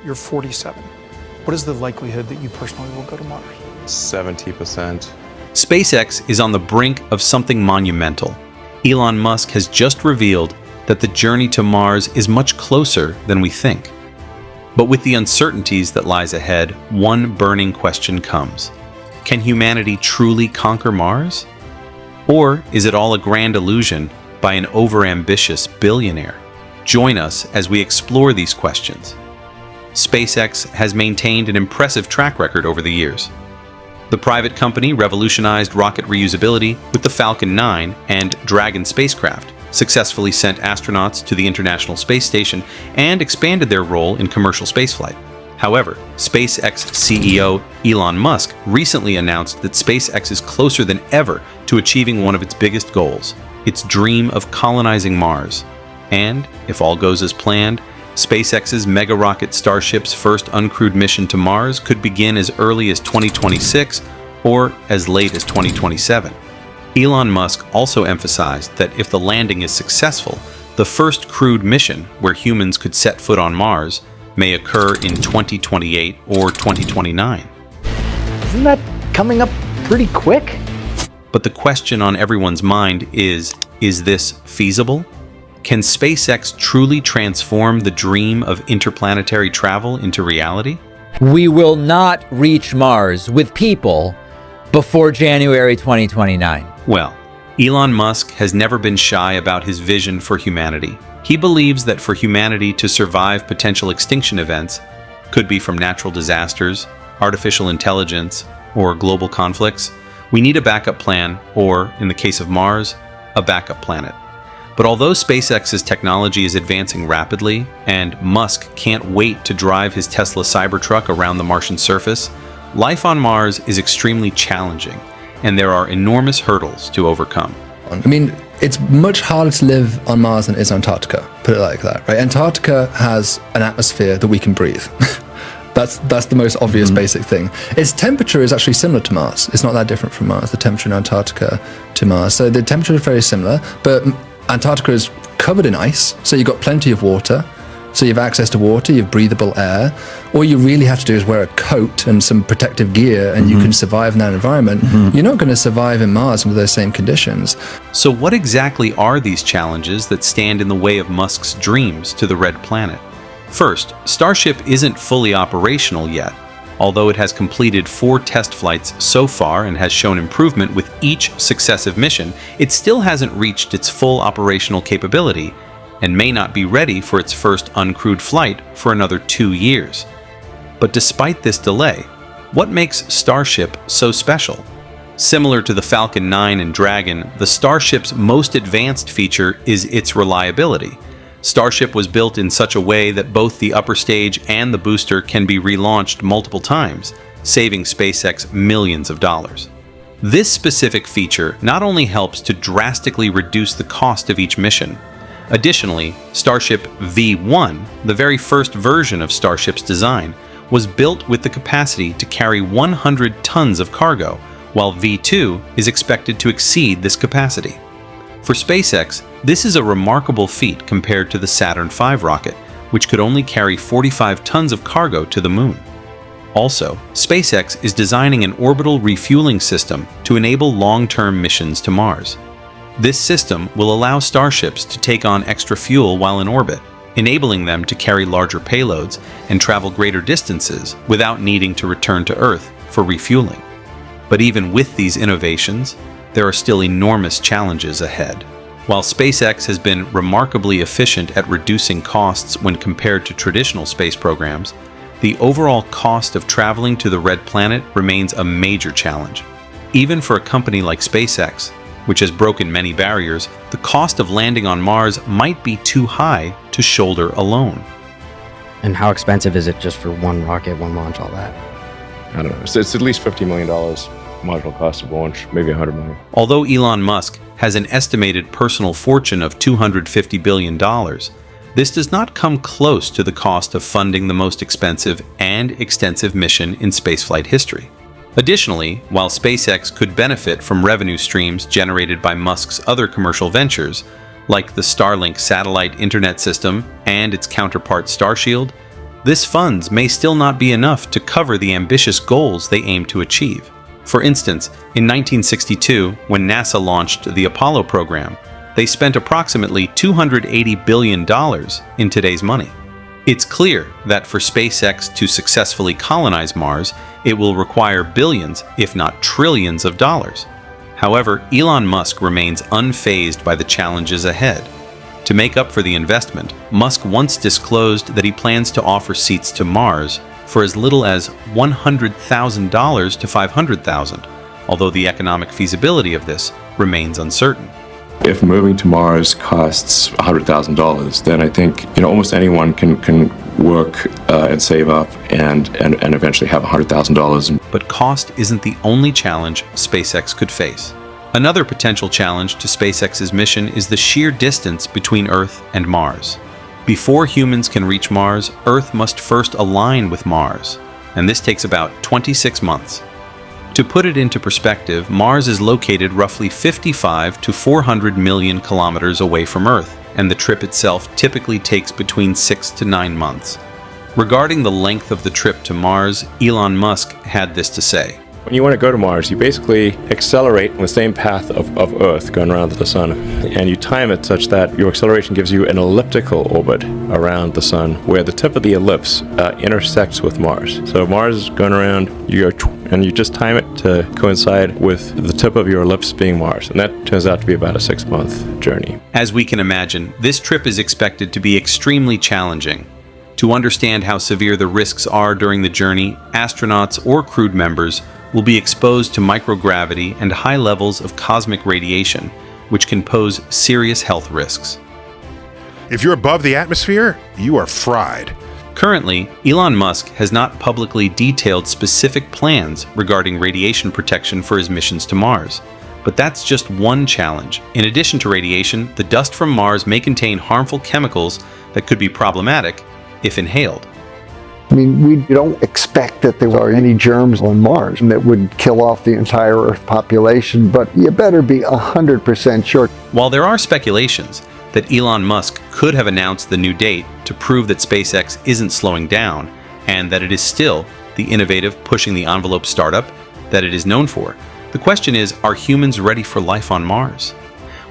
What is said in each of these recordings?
you're 47. What is the likelihood that you personally will go to Mars? 70%. SpaceX is on the brink of something monumental. Elon Musk has just revealed that the journey to Mars is much closer than we think. But with the uncertainties that lies ahead, one burning question comes. Can humanity truly conquer Mars? Or is it all a grand illusion by an overambitious billionaire? Join us as we explore these questions. SpaceX has maintained an impressive track record over the years. The private company revolutionized rocket reusability with the Falcon 9 and Dragon spacecraft, successfully sent astronauts to the International Space Station, and expanded their role in commercial spaceflight. However, SpaceX CEO Elon Musk recently announced that SpaceX is closer than ever to achieving one of its biggest goals, its dream of colonizing Mars. And, if all goes as planned, SpaceX's megarocket Starship's first uncrewed mission to Mars could begin as early as 2026 or as late as 2027. Elon Musk also emphasized that if the landing is successful, the first crewed mission where humans could set foot on Mars may occur in 2028 or 2029. Isn't that coming up pretty quick? But the question on everyone's mind is this feasible? Can SpaceX truly transform the dream of interplanetary travel into reality? We will not reach Mars with people before January 2029. Well, Elon Musk has never been shy about his vision for humanity. He believes that for humanity to survive potential extinction events, could be from natural disasters, artificial intelligence, or global conflicts, we need a backup plan, or, in the case of Mars, a backup planet. But although SpaceX's technology is advancing rapidly, and Musk can't wait to drive his Tesla Cybertruck around the Martian surface, life on Mars is extremely challenging, and there are enormous hurdles to overcome. I mean, it's much harder to live on Mars than it is on Antarctica, put it like that, right? Antarctica has an atmosphere that we can breathe. That's the most obvious basic thing. Its temperature is actually similar to Mars. It's not that different from Mars, the temperature in Antarctica to Mars. So the temperature is very similar, but Antarctica is covered in ice, so you've got plenty of water. So you have access to water, you have breathable air. All you really have to do is wear a coat and some protective gear, and you can survive in that environment. You're not going to survive in Mars under those same conditions. So what exactly are these challenges that stand in the way of Musk's dreams to the Red Planet? First, Starship isn't fully operational yet. Although it has completed 4 test flights so far and has shown improvement with each successive mission, it still hasn't reached its full operational capability and may not be ready for its first uncrewed flight for another 2 years. But despite this delay, what makes Starship so special? Similar to the Falcon 9 and Dragon, the Starship's most advanced feature is its reliability. Starship was built in such a way that both the upper stage and the booster can be relaunched multiple times, saving SpaceX millions of dollars. This specific feature not only helps to drastically reduce the cost of each mission. Additionally, Starship V1, the very first version of Starship's design, was built with the capacity to carry 100 tons of cargo, while V2 is expected to exceed this capacity. For SpaceX, this is a remarkable feat compared to the Saturn V rocket, which could only carry 45 tons of cargo to the moon. Also, SpaceX is designing an orbital refueling system to enable long-term missions to Mars. This system will allow starships to take on extra fuel while in orbit, enabling them to carry larger payloads and travel greater distances without needing to return to Earth for refueling. But even with these innovations, there are still enormous challenges ahead. While SpaceX has been remarkably efficient at reducing costs when compared to traditional space programs, the overall cost of traveling to the Red Planet remains a major challenge. Even for a company like SpaceX, which has broken many barriers, the cost of landing on Mars might be too high to shoulder alone. And how expensive is it just for one rocket, one launch, all that? I don't know. It's at least $50 million marginal cost of launch, maybe $100 million. Although Elon Musk has an estimated personal fortune of $250 billion, this does not come close to the cost of funding the most expensive and extensive mission in spaceflight history. Additionally, while SpaceX could benefit from revenue streams generated by Musk's other commercial ventures, like the Starlink satellite internet system and its counterpart Starshield, this funds may still not be enough to cover the ambitious goals they aim to achieve. For instance, in 1962, when NASA launched the Apollo program, they spent approximately $280 billion in today's money. It's clear that for SpaceX to successfully colonize Mars, it will require billions, if not trillions of dollars. However, Elon Musk remains unfazed by the challenges ahead. To make up for the investment, Musk once disclosed that he plans to offer seats to Mars for as little as $100,000 to $500,000, although the economic feasibility of this remains uncertain. If moving to Mars costs $100,000, then I think almost anyone can work and save up and eventually have $100,000. But cost isn't the only challenge SpaceX could face. Another potential challenge to SpaceX's mission is the sheer distance between Earth and Mars. Before humans can reach Mars, Earth must first align with Mars, and this takes about 26 months. To put it into perspective, Mars is located roughly 55 to 400 million kilometers away from Earth, and the trip itself typically takes between 6 to 9 months. Regarding the length of the trip to Mars, Elon Musk had this to say. When you want to go to Mars, you basically accelerate on the same path of Earth going around the sun, and you time it such that your acceleration gives you an elliptical orbit around the sun where the tip of the ellipse intersects with Mars. So Mars is going around, and you just time it to coincide with the tip of your ellipse being Mars, and that turns out to be about a 6-month journey. As we can imagine, this trip is expected to be extremely challenging. To understand how severe the risks are during the journey, astronauts or crewed members will be exposed to microgravity and high levels of cosmic radiation, which can pose serious health risks. If you're above the atmosphere, you are fried. Currently, Elon Musk has not publicly detailed specific plans regarding radiation protection for his missions to Mars. But that's just one challenge. In addition to radiation, the dust from Mars may contain harmful chemicals that could be problematic if inhaled. I mean, we don't expect that there are any germs on Mars that would kill off the entire Earth population, but you better be 100% sure. While there are speculations that Elon Musk could have announced the new date to prove that SpaceX isn't slowing down and that it is still the innovative, pushing the envelope startup that it is known for, the question is, are humans ready for life on Mars?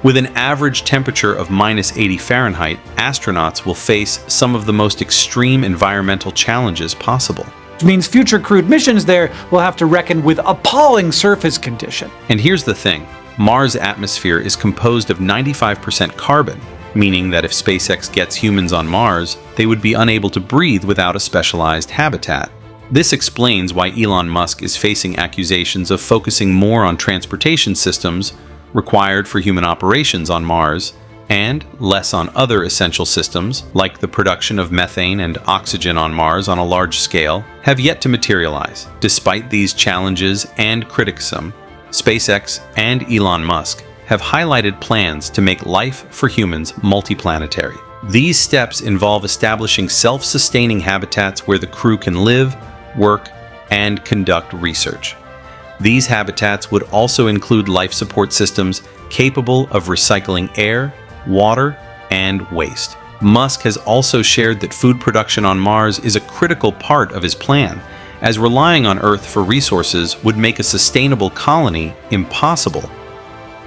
With an average temperature of -80 Fahrenheit, astronauts will face some of the most extreme environmental challenges possible. Which means future crewed missions there will have to reckon with appalling surface condition. And here's the thing, Mars' atmosphere is composed of 95% carbon, meaning that if SpaceX gets humans on Mars, they would be unable to breathe without a specialized habitat. This explains why Elon Musk is facing accusations of focusing more on transportation systems required for human operations on Mars, and less on other essential systems, like the production of methane and oxygen on Mars on a large scale, have yet to materialize. Despite these challenges and criticism, SpaceX and Elon Musk have highlighted plans to make life for humans multiplanetary. These steps involve establishing self-sustaining habitats where the crew can live, work, and conduct research. These habitats would also include life support systems capable of recycling air, water, and waste. Musk has also shared that food production on Mars is a critical part of his plan, as relying on Earth for resources would make a sustainable colony impossible.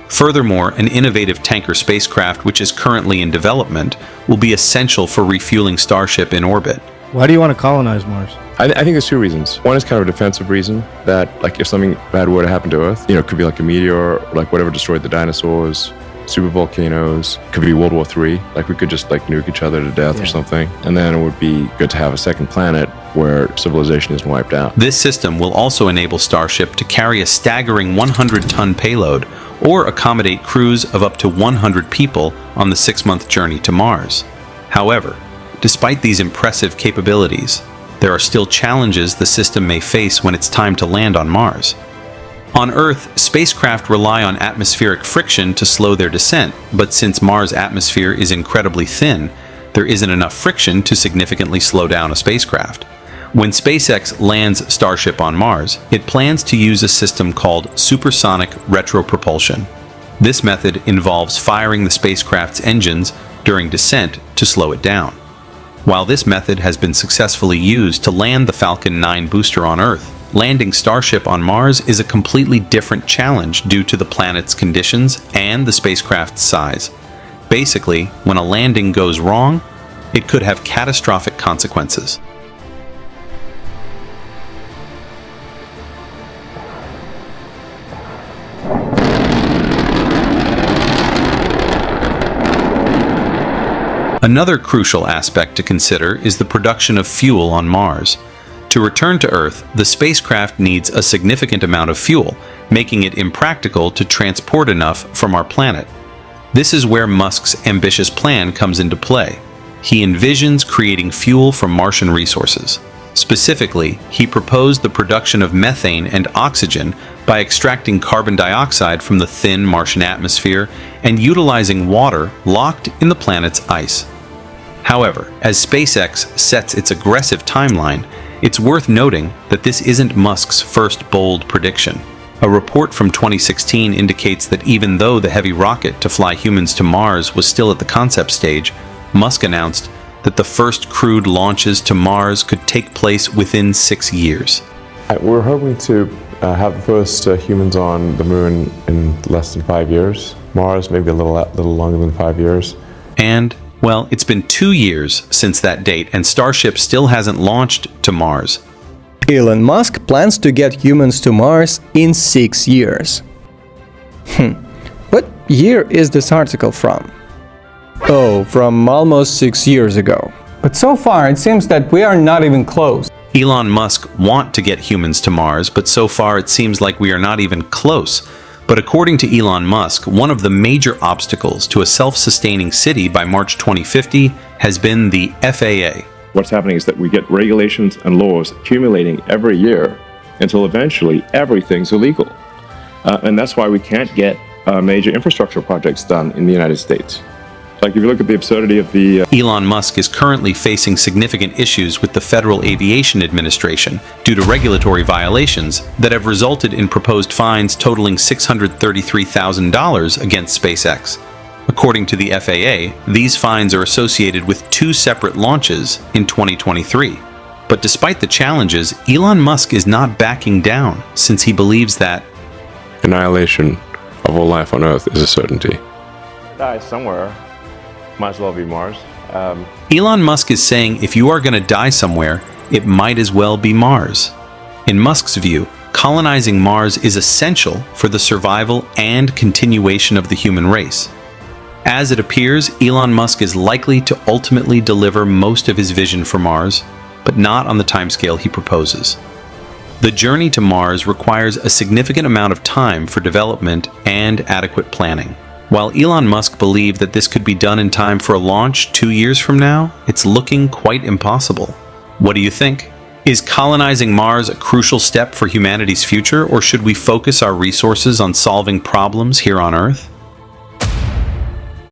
Furthermore, an innovative tanker spacecraft which is currently in development will be essential for refueling Starship in orbit. Why do you want to colonize Mars? I think there's two reasons. One is kind of a defensive reason that, like, if something bad were to happen to Earth, it could be like a meteor, or like whatever destroyed the dinosaurs, super volcanoes, could be World War III. Like, we could just like nuke each other to death or something. And then it would be good to have a second planet where civilization isn't wiped out. This system will also enable Starship to carry a staggering 100-ton payload or accommodate crews of up to 100 people on the 6-month journey to Mars. However, despite these impressive capabilities, there are still challenges the system may face when it's time to land on Mars. On Earth, spacecraft rely on atmospheric friction to slow their descent, but since Mars' atmosphere is incredibly thin, there isn't enough friction to significantly slow down a spacecraft. When SpaceX lands Starship on Mars, it plans to use a system called supersonic retropropulsion. This method involves firing the spacecraft's engines during descent to slow it down. While this method has been successfully used to land the Falcon 9 booster on Earth, landing Starship on Mars is a completely different challenge due to the planet's conditions and the spacecraft's size. Basically, when a landing goes wrong, it could have catastrophic consequences. Another crucial aspect to consider is the production of fuel on Mars. To return to Earth, the spacecraft needs a significant amount of fuel, making it impractical to transport enough from our planet. This is where Musk's ambitious plan comes into play. He envisions creating fuel from Martian resources. Specifically, he proposed the production of methane and oxygen by extracting carbon dioxide from the thin Martian atmosphere and utilizing water locked in the planet's ice. However, as SpaceX sets its aggressive timeline, it's worth noting that this isn't Musk's first bold prediction. A report from 2016 indicates that even though the heavy rocket to fly humans to Mars was still at the concept stage, Musk announced that the first crewed launches to Mars could take place within 6 years. We're hoping to have the first humans on the moon in less than 5 years. Mars maybe a little longer than 5 years. And, well, it's been 2 years since that date, and Starship still hasn't launched to Mars. Elon Musk plans to get humans to Mars in 6 years. What year is this article from? Oh, from almost 6 years ago. But so far, it seems that we are not even close. Elon Musk wants to get humans to Mars, but so far it seems like we are not even close. But according to Elon Musk, one of the major obstacles to a self-sustaining city by March 2050 has been the FAA. What's happening is that we get regulations and laws accumulating every year until eventually everything's illegal. And that's why we can't get major infrastructure projects done in the United States. Like if you look at the absurdity of the... Elon Musk is currently facing significant issues with the Federal Aviation Administration due to regulatory violations that have resulted in proposed fines totaling $633,000 against SpaceX. According to the FAA, these fines are associated with 2 separate launches in 2023. But despite the challenges, Elon Musk is not backing down, since he believes that annihilation of all life on Earth is a certainty. Die somewhere. Might as well be Mars. Elon Musk is saying if you are going to die somewhere, it might as well be Mars. In Musk's view, colonizing Mars is essential for the survival and continuation of the human race. As it appears, Elon Musk is likely to ultimately deliver most of his vision for Mars, but not on the timescale he proposes. The journey to Mars requires a significant amount of time for development and adequate planning. While Elon Musk believed that this could be done in time for a launch 2 years from now, it's looking quite impossible. What do you think? Is colonizing Mars a crucial step for humanity's future, or should we focus our resources on solving problems here on Earth?